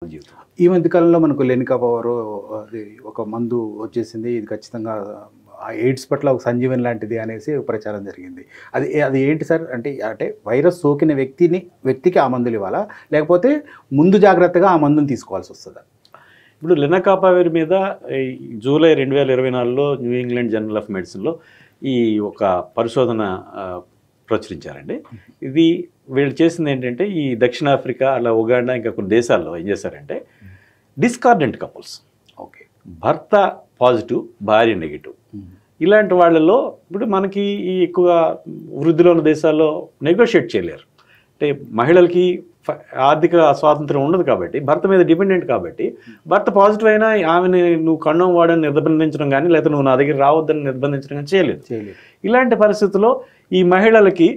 జీవితం. ఈ మధ్య కాలంలో మనకు లెనికా పవర్ అది ఒక మందు వచ్చేసింది. ఇది ఖచ్చితంగా ఆ ఎయిడ్స్ పట్ల ఒక సంజీవని లాంటిది అనేసి ప్రచారం జరిగింది. అది ఏంటి సార్? అంటే వైరస్ సోకిన వ్యక్తికి ఆ మందులు ఇవ్వాలా? లేకపోతే ముందు జాగ్రత్తగా ఆ మందుని తీసుకోవాల్సి వస్తుందా? ఇప్పుడు లెనకాపావిర్ మీద జూలై 2024లో న్యూ ఇంగ్లాండ్ జర్నల్ ఆఫ్ మెడిసిన్లో ఈ ఒక పరిశోధన ప్రచురించారండి. ఇది వీళ్ళు చేసింది ఏంటంటే ఈ దక్షిణాఫ్రికా అలా ఉగాండా ఇంకా కొన్ని దేశాల్లో ఏం చేశారంటే డిస్కార్డెంట్ కపుల్స్, ఓకే, భర్త పాజిటివ్ భార్య నెగిటివ్, ఇలాంటి వాళ్ళలో ఇప్పుడు మనకి ఈ ఎక్కువగా వృద్ధిలో ఉన్న దేశాల్లో నెగోషియేట్ చేయలేరు. అంటే మహిళలకి ఆర్థిక స్వాతంత్రం ఉండదు కాబట్టి, భర్త మీద డిపెండెంట్ కాబట్టి, భర్త పాజిటివ్ అయినా ఆమెని నువ్వు కండం వాడని నిర్బంధించడం కానీ లేకపోతే నువ్వు నా దగ్గర రావద్దని నిర్బంధించడం కానీ చేయలేదు. ఇలాంటి పరిస్థితుల్లో ఈ మహిళలకి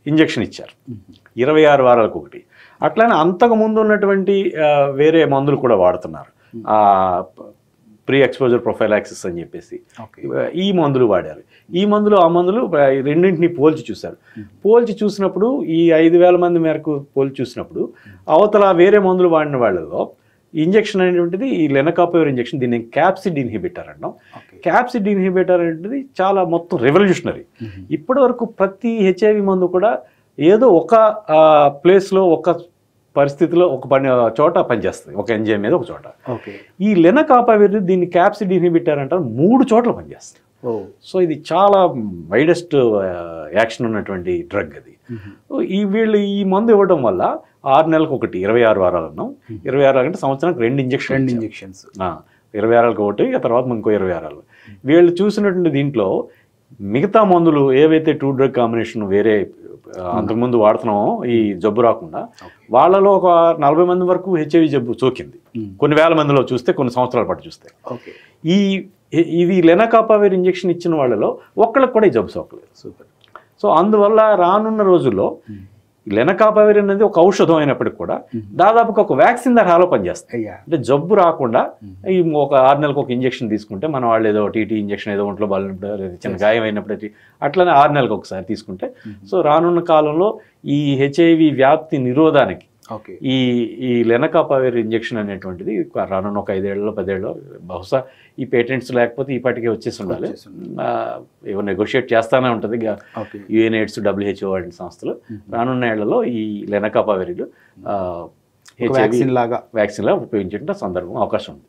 ఇంజెక్షన్ ఇచ్చారు 26 వారాలకు ఒకటి. అట్లానే అంతకుముందు ఉన్నటువంటి వేరే మందులు కూడా వాడుతున్నారు, ప్రీ ఎక్స్పోజర్ ప్రొఫైలాక్సిస్ అని చెప్పేసి ఈ మందులు వాడారు. ఈ మందులు ఆ మందులు రెండింటిని పోల్చి చూశారు. పోల్చి చూసినప్పుడు ఈ 5,000 మంది మేరకు పోల్చి చూసినప్పుడు అవతల వేరే మందులు వాడిన వాళ్ళలో ఇంజెక్షన్ అనేటువంటిది ఈ లెనకాపావిర్ ఇంజెక్షన్, దీన్ని క్యాప్సిడ్ ఇన్హిబిటర్ అంటాం. క్యాప్సిడ్ ఇన్హిబిటర్ అనేటువంటిది చాలా మొత్తం రెవల్యూషనరీ. ఇప్పటి వరకు ప్రతి హెచ్ఐవి మందు కూడా ఏదో ఒక ప్లేస్లో ఒక పరిస్థితిలో ఒక చోట పనిచేస్తుంది, ఒక ఎంజైమ్ మీద ఒక చోట. ఈ లెనకాపావిర్ దీన్ని క్యాప్సిడ్ ఇన్హిబిటర్ అంటారు, 3 చోట్ల పనిచేస్తుంది. సో ఇది చాలా వైడెస్ట్ యాక్షన్ ఉన్నటువంటి డ్రగ్ అది. వీళ్ళు ఈ మందు ఇవ్వడం వల్ల 6 నెలలకు ఒకటి 26 వారాలు అన్నాం. 26 అంటే సంవత్సరానికి 2 ఇంజక్షన్స్ 26 వారాలకు ఒకటి, ఆ తర్వాత ఇంకో 20 వారాలు. వీళ్ళు చూసినటువంటి దీంట్లో మిగతా మందులు ఏవైతే 2 డ్రగ్ కాంబినేషన్ వేరే అంతకుముందు వాడుతున్నామో ఈ జబ్బు రాకుండా, వాళ్ళలో ఒక 40 మంది వరకు హెచ్ఐవి జబ్బు సోకింది. కొన్ని వేల మందిలో చూస్తే, కొన్ని సంవత్సరాల పాటు చూస్తే. ఇది లెనకాపావిర్ ఇంజెక్షన్ ఇచ్చిన వాళ్ళలో ఒక్కళ్ళకి కూడా ఈ జబ్బు సోకలేదు. సో అందువల్ల రానున్న రోజుల్లో లెనకాపావిర్ అనేది ఒక ఔషధం అయినప్పటికి కూడా దాదాపుగా ఒక వ్యాక్సిన్ తరహాలో పనిచేస్తాయి. అంటే జబ్బు రాకుండా ఈ ఒక 6 నెలలకు ఒక ఇంజెక్షన్ తీసుకుంటే, మన వాళ్ళు ఏదో టీటీ ఇంజెక్షన్ ఏదో ఒంట్లో బాలినప్పుడు చిన్న గాయం అయినప్పుడు అట్లనే 6 నెలలకు ఒకసారి తీసుకుంటే, సో రానున్న కాలంలో ఈ హెచ్ఐవి వ్యాప్తి నిరోధానికి ఈ లెనకాపావిర్ ఇంజెక్షన్ అనేటువంటిది రానున్న ఒక 5 ఏళ్ళలో 10 ఏళ్ళలో బహుశా ఈ పేటెంట్స్ లేకపోతే ఈ పాటికే వచ్చేసి ఉండాలి. ఏవో నెగోషియేట్ చేస్తానే ఉంటుంది యుఎన్ఎయిడ్స్, WHO వంటి సంస్థలు. రానున్న ఏళ్లలో ఈ లెనకాపావిర్ వ్యాక్సిన్ లాగా ఉపయోగించే సందర్భం అవకాశం ఉంది.